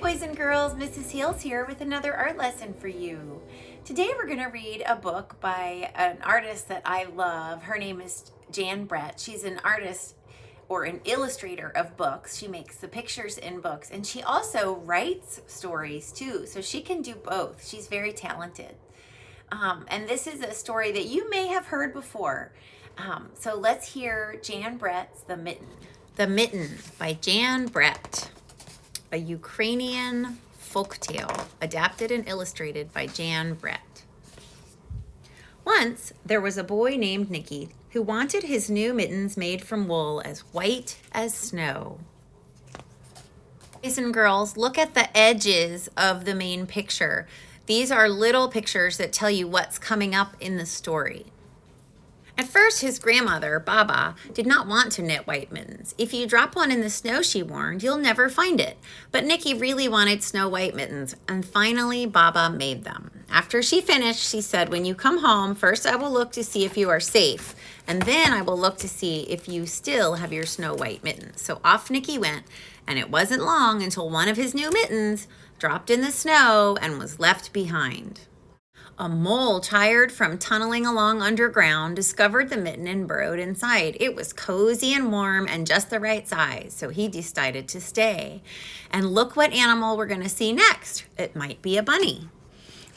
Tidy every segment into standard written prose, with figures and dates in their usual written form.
boys and girls, Mrs. Heels here with another art lesson for you. Today we're going to read a book by an artist that I love. Her name is Jan Brett. She's an artist or an illustrator of books. She makes the pictures in books, and she also writes stories too, so she can do both. She's very talented. And this is a story that you may have heard before. So let's hear Jan Brett's The Mitten. The Mitten by Jan Brett. A Ukrainian folktale, adapted and illustrated by Jan Brett. Once, there was a boy named Nicky who wanted his new mittens made from wool as white as snow. Boys and girls, look at the edges of the main picture. These are little pictures that tell you what's coming up in the story. At first, his grandmother, Baba, did not want to knit white mittens. If you drop one in the snow, she warned, you'll never find it. But Nicky really wanted snow white mittens, and finally Baba made them. After she finished, she said, when you come home, first I will look to see if you are safe, and then I will look to see if you still have your snow white mittens. So off Nicky went, and it wasn't long until one of his new mittens dropped in the snow and was left behind. A mole, tired from tunneling along underground, discovered the mitten and burrowed inside. It was cozy and warm and just the right size, so he decided to stay. And look what animal we're going to see next. It might be a bunny.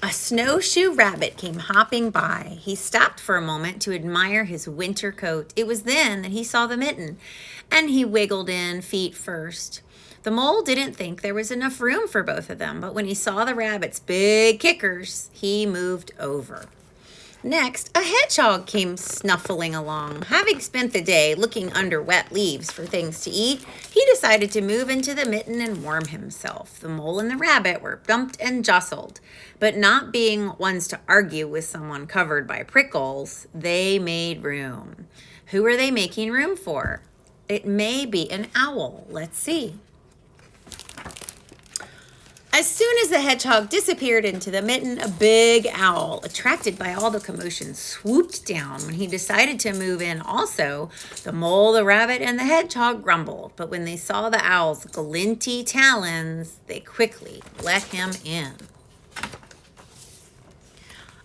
A snowshoe rabbit came hopping by. He stopped for a moment to admire his winter coat. It was then that he saw the mitten, and he wiggled in, feet first. The mole didn't think there was enough room for both of them, but when he saw the rabbit's big kickers, he moved over. Next, a hedgehog came snuffling along. Having spent the day looking under wet leaves for things to eat, he decided to move into the mitten and warm himself. The mole and the rabbit were bumped and jostled, but not being ones to argue with someone covered by prickles, they made room. Who are they making room for? It may be an owl. Let's see. As soon as the hedgehog disappeared into the mitten, a big owl, attracted by all the commotion, swooped down. When he decided to move in also, the mole, the rabbit, and the hedgehog grumbled. But when they saw the owl's glinty talons, they quickly let him in.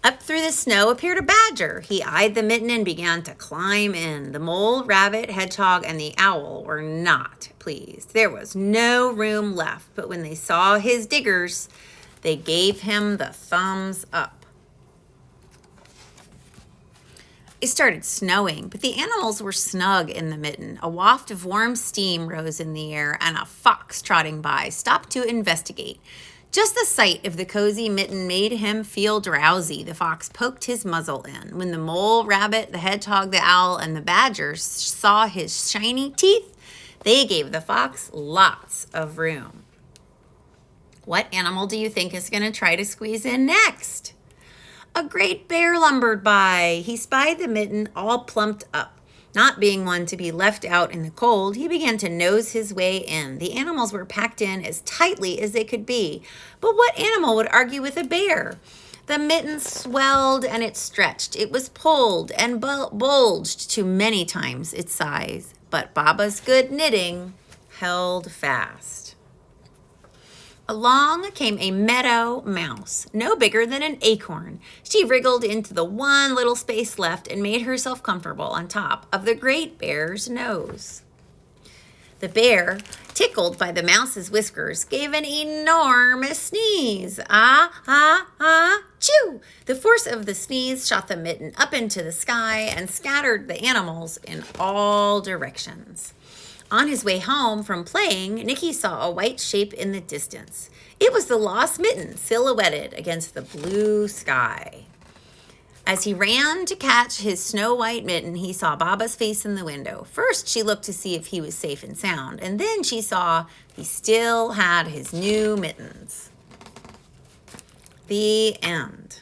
Up through the snow appeared a badger. He eyed the mitten and began to climb in. The mole, rabbit, hedgehog, and the owl were not pleased. There was no room left, but when they saw his diggers, they gave him the thumbs up. It started snowing, but the animals were snug in the mitten. A waft of warm steam rose in the air, and a fox trotting by stopped to investigate. Just the sight of the cozy mitten made him feel drowsy. The fox poked his muzzle in. When the mole, rabbit, the hedgehog, the owl, and the badger saw his shiny teeth, they gave the fox lots of room. What animal do you think is going to try to squeeze in next? A great bear lumbered by. He spied the mitten all plumped up. Not being one to be left out in the cold, he began to nose his way in. The animals were packed in as tightly as they could be. But what animal would argue with a bear? The mitten swelled and it stretched. It was pulled and bulged to many times its size. But Baba's good knitting held fast. Along came a meadow mouse, no bigger than an acorn. She wriggled into the one little space left and made herself comfortable on top of the great bear's nose. The bear, tickled by the mouse's whiskers, gave an enormous sneeze. Ah, ah, ah, chew! The force of the sneeze shot the mitten up into the sky and scattered the animals in all directions. On his way home from playing, Nicky saw a white shape in the distance. It was the lost mitten silhouetted against the blue sky. As he ran to catch his snow white mitten, he saw Baba's face in the window. First, she looked to see if he was safe and sound, and then she saw he still had his new mittens. The end.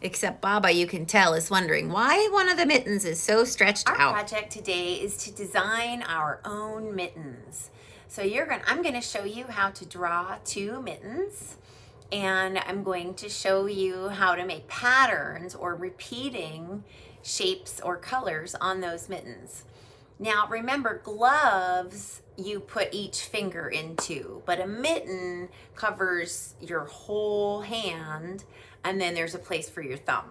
Except Baba, you can tell, is wondering why one of the mittens is so stretched out. Our project today is to design our own mittens. So I'm going to show you how to draw 2 mittens, and I'm going to show you how to make patterns or repeating shapes or colors on those mittens. Now remember, gloves you put each finger into, but a mitten covers your whole hand, and then there's a place for your thumb.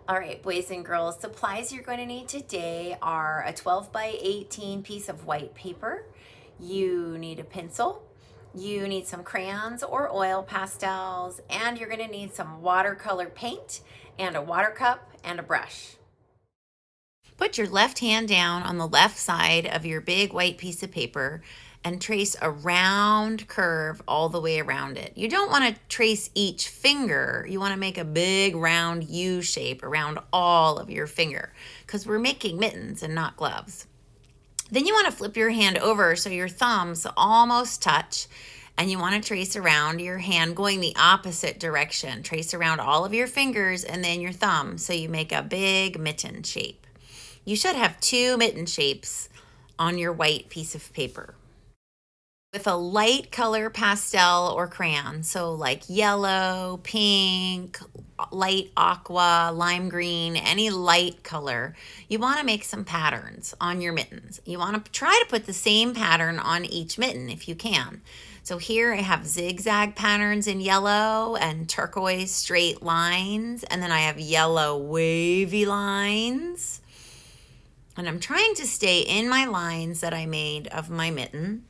All right, boys and girls, supplies you're going to need today are a 12 by 18 piece of white paper. You need a pencil. You need some crayons or oil pastels, and you're going to need some watercolor paint and a water cup and a brush. Put your left hand down on the left side of your big white piece of paper and trace a round curve all the way around it. You don't want to trace each finger. You want to make a big round U shape around all of your finger because we're making mittens and not gloves. Then you want to flip your hand over so your thumbs almost touch, and you want to trace around your hand going the opposite direction. Trace around all of your fingers and then your thumb so you make a big mitten shape. You should have 2 mitten shapes on your white piece of paper. With a light color pastel or crayon, so like yellow, pink, light aqua, lime green, any light color, you want to make some patterns on your mittens. You want to try to put the same pattern on each mitten if you can. So here I have zigzag patterns in yellow and turquoise straight lines, and then I have yellow wavy lines. And I'm trying to stay in my lines that I made of my mitten.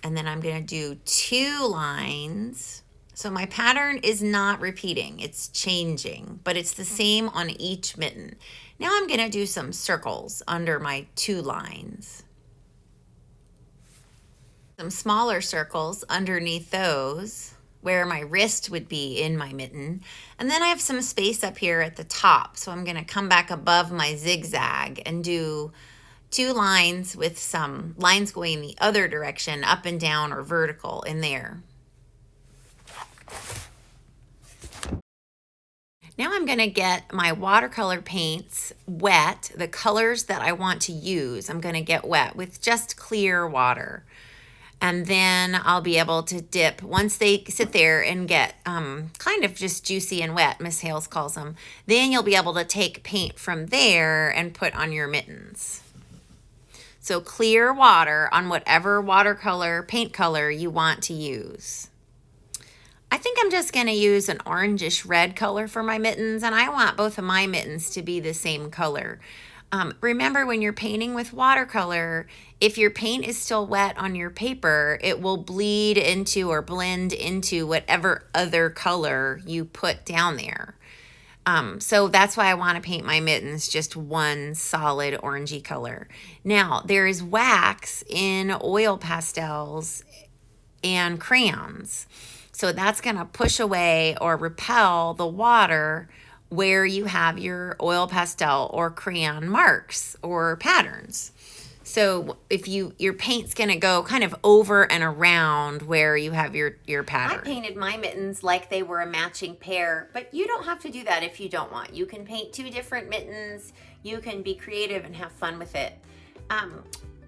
And then I'm going to do 2 lines. So my pattern is not repeating, it's changing, but it's the same on each mitten. Now I'm going to do some circles under my 2 lines. Some smaller circles underneath those where my wrist would be in my mitten. And then I have some space up here at the top. So I'm going to come back above my zigzag and do 2 lines with some lines going the other direction, up and down or vertical in there. Now I'm going to get my watercolor paints wet. The colors that I want to use, I'm going to get wet with just clear water. And then I'll be able to dip, once they sit there and get kind of just juicy and wet, Miss Hales calls them, then you'll be able to take paint from there and put on your mittens. So clear water on whatever watercolor, paint color you want to use. I think I'm just going to use an orangish red color for my mittens, and I want both of my mittens to be the same color. Remember, when you're painting with watercolor, if your paint is still wet on your paper, it will bleed into or blend into whatever other color you put down there. So that's why I want to paint my mittens just one solid orangey color. Now, there is wax in oil pastels and crayons. So that's going to push away or repel the water where you have your oil pastel or crayon marks or patterns. So if your paint's going to go kind of over and around where you have your pattern. I painted my mittens like they were a matching pair, but you don't have to do that if you don't want. You can paint 2 different mittens. You can be creative and have fun with it.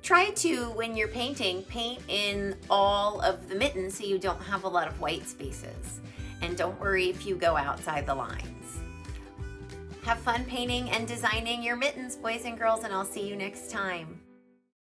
Try to, when you're painting, paint in all of the mittens so you don't have a lot of white spaces. And don't worry if you go outside the lines. Have fun painting and designing your mittens, boys and girls, and I'll see you next time.